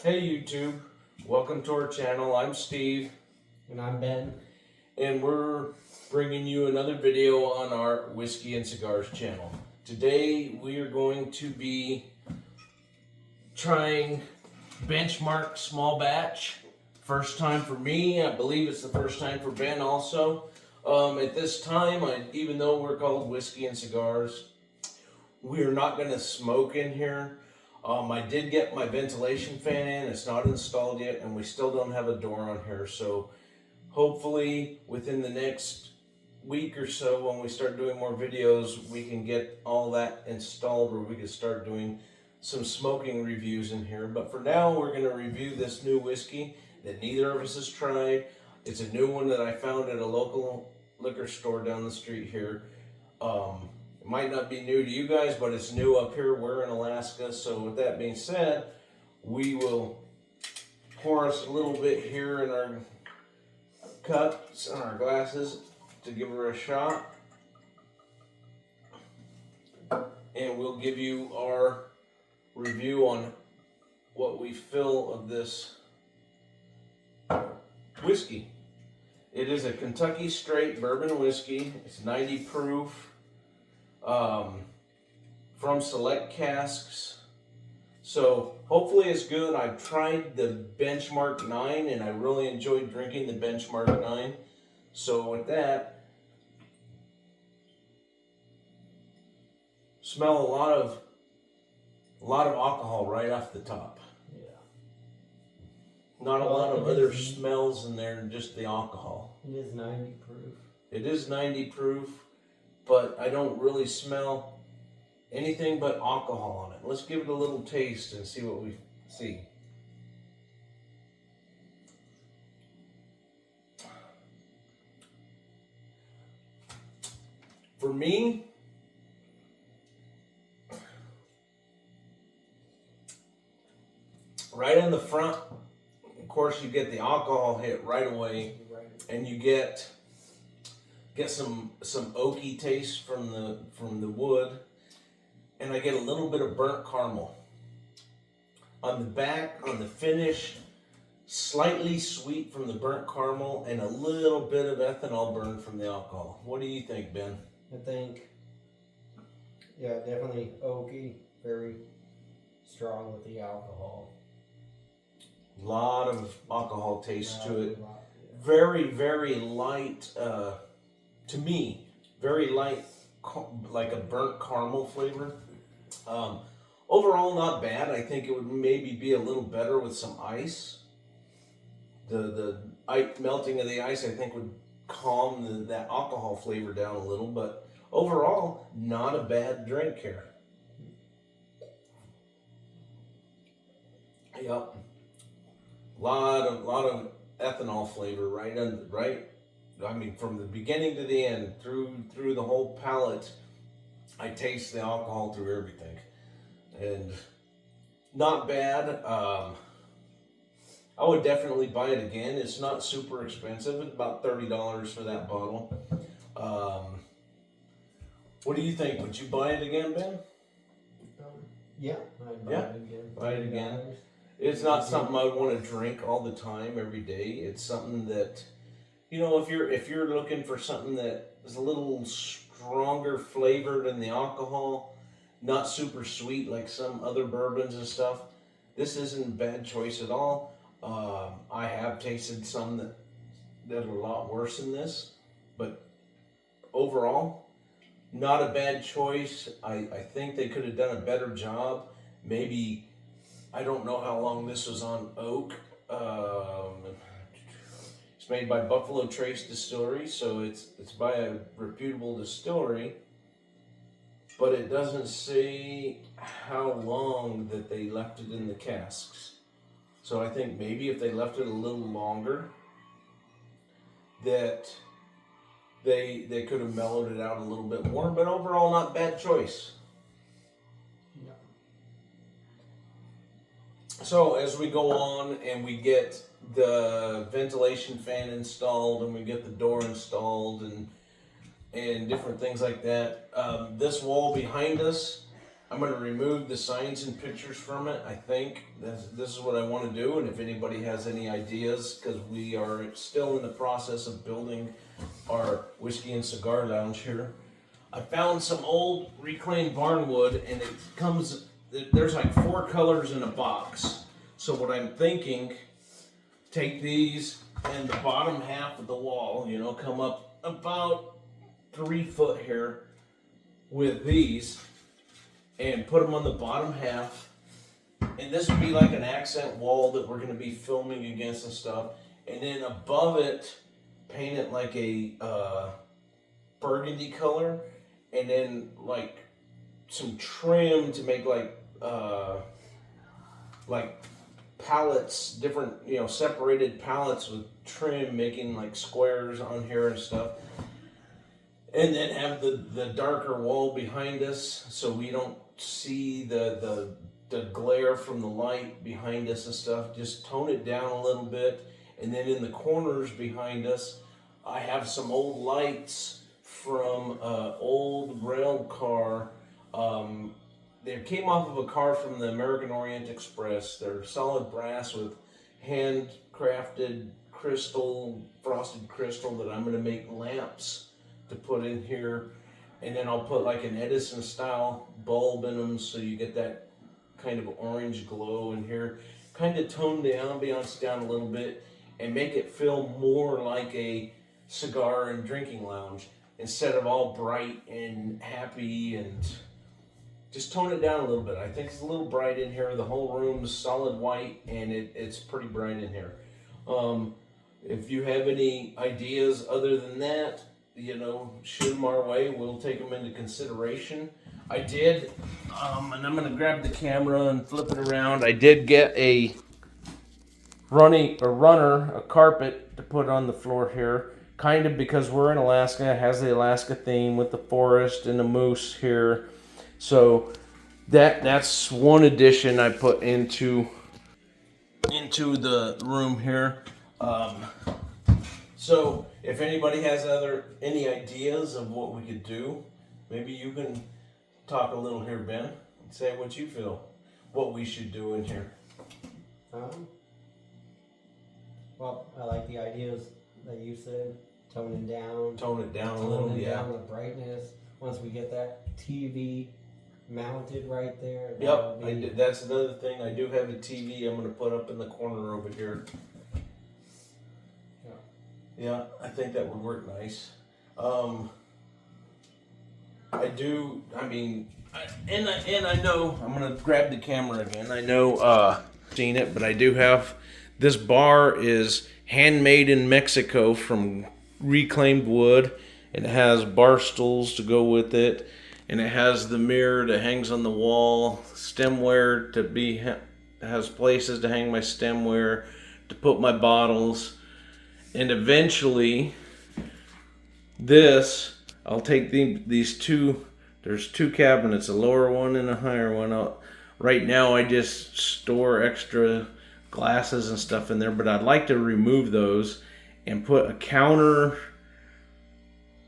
Hey YouTube, welcome to our channel. I'm Steve. And I'm Ben. And we're bringing you another video on our Whiskey-N-Cigars channel. Today we are going to be trying Benchmark Small Batch. First time for me, I believe it's the first time for Ben also. At this time, even though we're called Whiskey-N-Cigars, we're not going to smoke in here. I did get my ventilation fan in. It's not installed yet, and we still don't have a door on here. So hopefully within the next week or so, when we start doing more videos, we can get all that installed, or we can start doing some smoking reviews in here. But for now, we're going to review this new whiskey that neither of us has tried. It's a new one that I found at a local liquor store down the street here. It might not be new to you guys, but it's new up here. We're in Alaska. So with that being said, we will pour us a little bit here in our cups and our glasses to give her a shot. And we'll give you our review on what we feel of this whiskey. It is a Kentucky straight bourbon whiskey. It's 90 proof. From Select Casks. So hopefully it's good. I've tried the Benchmark 9 and I really enjoyed drinking the Benchmark 9. So with that, smell a lot of alcohol right off the top. Yeah. Not a lot of other smells in there, just the alcohol. It is 90 proof. It is 90 proof, but I don't really smell anything but alcohol on it. Let's give it a little taste and see what we see. For me, right in the front, of course, you get the alcohol hit right away, and you get some oaky taste from the wood, and I get a little bit of burnt caramel. On the back, on the finish, slightly sweet from the burnt caramel, and a little bit of ethanol burn from the alcohol. What do you think, Ben? I think, yeah, definitely oaky, very strong with the alcohol. A lot of alcohol taste to it. Yeah. Very, very light, to me, very light, like a burnt caramel flavor. Overall, not bad. I think it would maybe be a little better with some ice. The melting of the ice, I think, would calm that alcohol flavor down a little. But overall, not a bad drink here. Yep, lot of ethanol flavor right. I mean, from the beginning to the end, through the whole palate, I taste the alcohol through everything, and not bad. I would definitely buy it again. It's not super expensive. It's about $30 for that bottle. What do you think? Would you buy it again, Ben? Yeah, I'd buy it again. Buy it again. It's not something I want to drink all the time, every day. It's something that, you know, if you're looking for something that is a little stronger flavor than the alcohol, not super sweet like some other bourbons and stuff, this isn't a bad choice at all. I have tasted some that are a lot worse than this, but overall, not a bad choice. I think they could have done a better job. Maybe, I don't know how long this was on oak. It's made by Buffalo Trace Distillery, so it's by a reputable distillery, but it doesn't say how long that they left it in the casks. So I think maybe if they left it a little longer, that they could have mellowed it out a little bit more, but overall, not bad choice. Yeah. So as we go on and we get the ventilation fan installed and we get the door installed and different things like that, this wall behind us I'm going to remove the signs and pictures from it. I think this is what I want to do. And if anybody has any ideas, because we are still in the process of building our whiskey and cigar lounge here. I found some old reclaimed barnwood, and it comes, there's like 4 colors in a box. So what I'm thinking, take these and the bottom half of the wall, you know, come up about 3 foot here with these, and put them on the bottom half, and this would be like an accent wall that we're going to be filming against and stuff, and then above it paint it like a burgundy color, and then like some trim to make like pallets, different, you know, separated pallets with trim, making like squares on here and stuff. And then have the darker wall behind us so we don't see the glare from the light behind us and stuff. Just tone it down a little bit. And then in the corners behind us, I have some old lights from an old rail car. They came off of a car from the American Orient Express. They're solid brass with handcrafted crystal, frosted crystal, that I'm going to make lamps to put in here, and then I'll put like an Edison style bulb in them so you get that kind of orange glow in here. Kind of tone the ambiance down a little bit and make it feel more like a cigar and drinking lounge instead of all bright and happy, and just tone it down a little bit. I think it's a little bright in here. The whole room's solid white, and it's pretty bright in here. If you have any ideas other than that, you know, shoot them our way. We'll take them into consideration. I did, and I'm going to grab the camera and flip it around. I did get a carpet to put on the floor here, kind of because we're in Alaska. It has the Alaska theme with the forest and the moose here. So that's one addition I put into the room here. So if anybody has any ideas of what we could do, maybe you can talk a little here, Ben, and say what you feel, what we should do in here. Well, I like the ideas that you said. Tone it down a little, toning yeah. down the brightness. Once we get that TV mounted right there. Yep, that's another thing. I do have a TV I'm going to put up in the corner over here. Yeah, I think that would work nice. And I know, I'm going to grab the camera again. I know, seen it, but I do have, this bar is handmade in Mexico from reclaimed wood. It has bar stools to go with it, and it has the mirror that hangs on the wall, stemware has places to hang my stemware, to put my bottles. And eventually, I'll take these two, there's 2 cabinets, a lower one and a higher one. Right now I just store extra glasses and stuff in there, but I'd like to remove those and put a counter,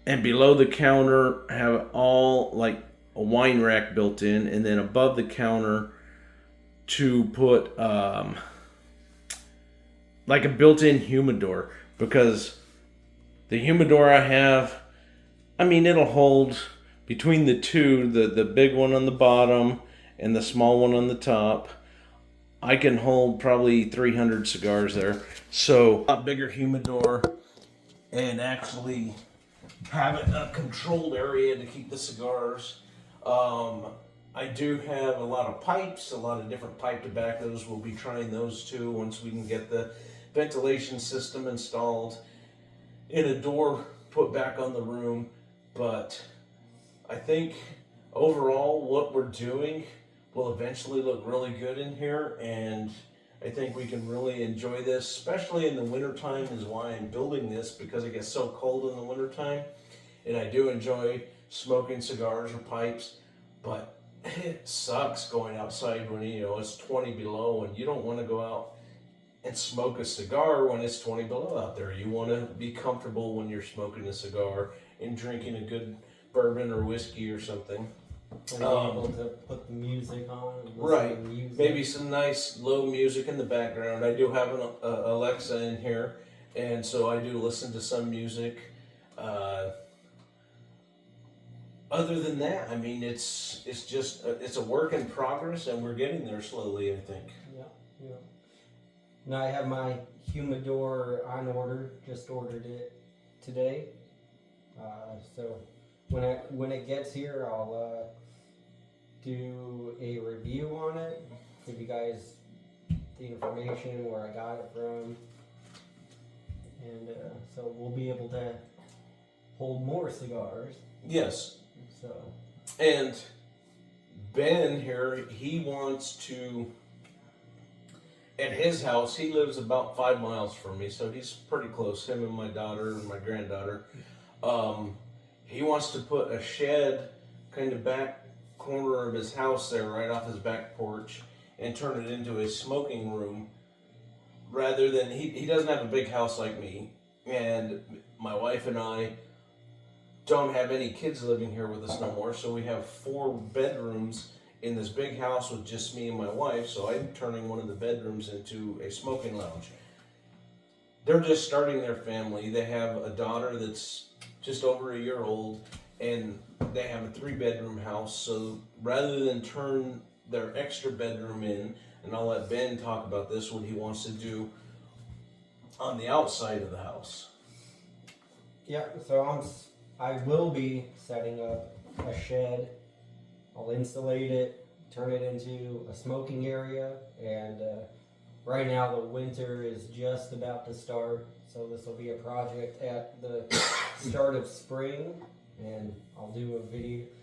and below the counter have all like a wine rack built in, and then above the counter to put like a built-in humidor. Because the humidor I have, it'll hold between the two, the big one on the bottom and the small one on the top. I can hold probably 300 cigars there. So a lot bigger humidor, and actually have a controlled area to keep the cigars. I do have a lot of pipes, a lot of different pipe tobaccos. We'll be trying those too once we can get the ventilation system installed and a door put back on the room. But I think overall what we're doing will eventually look really good in here, and I think we can really enjoy this, especially in the wintertime is why I'm building this, because it gets so cold in the wintertime, and I do enjoy smoking cigars or pipes, but it sucks going outside when it's 20 below, and you don't want to go out and smoke a cigar when it's 20 below out there. You want to be comfortable when you're smoking a cigar and drinking a good bourbon or whiskey or something. And be able to put the music on. Right. To music. Maybe some nice low music in the background. I do have an Alexa in here, and so I do listen to some music. Other than that, I mean, it's just it's a work in progress, and we're getting there slowly, I think. Yeah. Now I have my humidor on order. Just ordered it today. So when it gets here, I'll do a review on it. Give you guys the information where I got it from, and so we'll be able to hold more cigars. Yes. So. And Ben here, he wants to. At his house, he lives about 5 miles from me, so he's pretty close. Him and my daughter and my granddaughter. He wants to put a shed kind of back corner of his house there, right off his back porch, and turn it into a smoking room. Rather than he doesn't have a big house like me, and my wife and I don't have any kids living here with us no more, so we have 4 bedrooms in this big house with just me and my wife, so I'm turning one of the bedrooms into a smoking lounge. They're just starting their family. They have a daughter that's just over a year old, and they have a 3-bedroom house, so rather than turn their extra bedroom in, and I'll let Ben talk about this, what he wants to do on the outside of the house. Yeah, so I will be setting up a shed. I'll insulate it, turn it into a smoking area, and right now the winter is just about to start, so this will be a project at the start of spring, and I'll do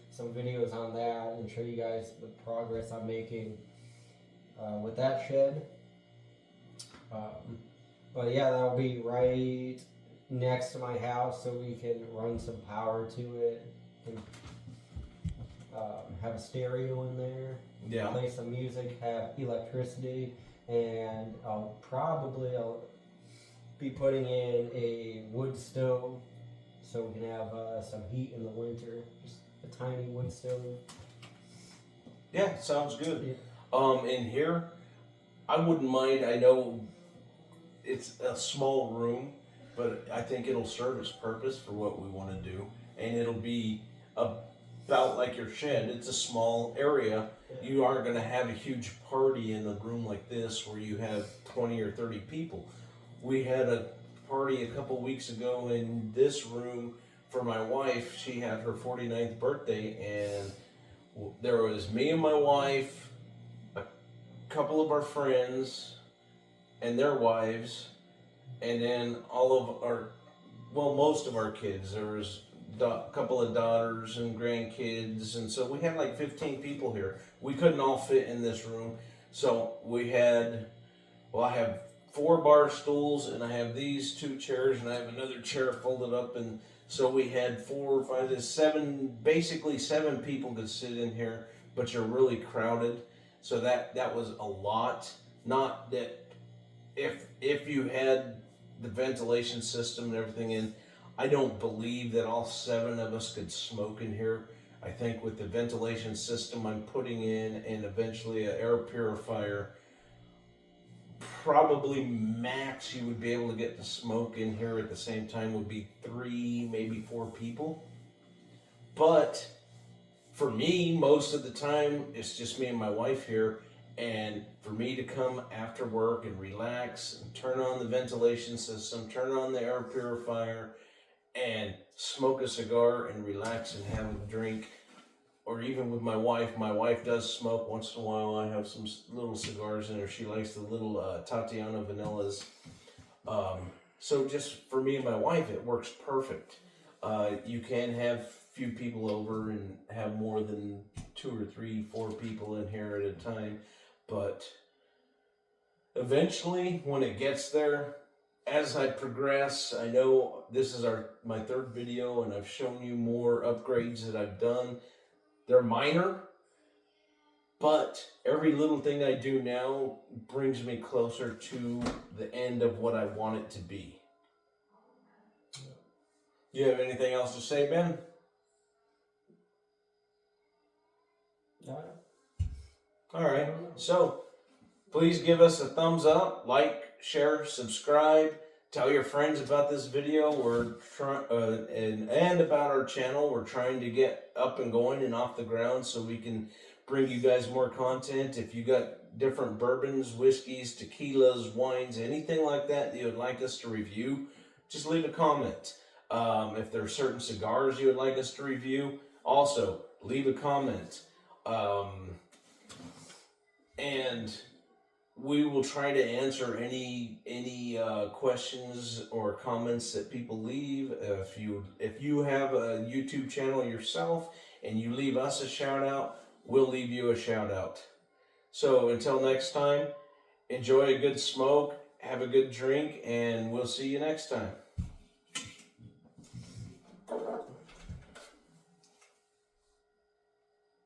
some videos on that and show you guys the progress I'm making with that shed. But yeah, that'll be right next to my house, so we can run some power to it. And, have a stereo in there. Yeah. Play some music. Have electricity, and I'll be putting in a wood stove, so we can have some heat in the winter. Just a tiny wood stove. Yeah, sounds good. Yeah. In here, I wouldn't mind. I know it's a small room, but I think it'll serve its purpose for what we want to do, and it'll be about like your shed. It's a small area. Yeah. You aren't going to have a huge party in a room like this where you have 20 or 30 people. We had a party a couple weeks ago in this room for my wife. She had her 49th birthday, and there was me and my wife, a couple of our friends and their wives, and then most of our kids. There was a couple of daughters and grandkids, and so we had like 15 people here. We couldn't all fit in this room, so I have 4 bar stools, and I have these 2 chairs, and I have another chair folded up, and so we had 4, 5, 7, basically 7 people could sit in here, but you're really crowded, so that was a lot. Not that if you had the ventilation system and everything in, I don't believe that all 7 of us could smoke in here. I think with the ventilation system I'm putting in, and eventually an air purifier, probably max you would be able to get the smoke in here at the same time would be 3, maybe 4 people. But for me, most of the time, it's just me and my wife here. And for me to come after work and relax and turn on the ventilation system, turn on the air purifier, and smoke a cigar and relax and have a drink, or even with my wife does smoke once in a while. I have some little cigars in her. She likes the little Tatiana vanillas. So just for me and my wife, it works perfect. You can have few people over and have more than 2 or 3, 4 people in here at a time, but eventually when it gets there, as I progress, I know this is my 3rd video, and I've shown you more upgrades that I've done. They're minor, but every little thing I do now brings me closer to the end of what I want it to be. Do you have anything else to say, Ben? All right. So please give us a thumbs up, like, share, subscribe. Tell your friends about this video. We're and about our channel. We're trying to get up and going and off the ground so we can bring you guys more content. If you got different bourbons, whiskeys, tequilas, wines, anything like that you would like us to review, just leave a comment. If there are certain cigars you would like us to review, also leave a comment. And we will try to answer any questions or comments that people leave. If you have a YouTube channel yourself and you leave us a shout out, we'll leave you a shout out. So until next time, enjoy a good smoke, have a good drink, and we'll see you next time.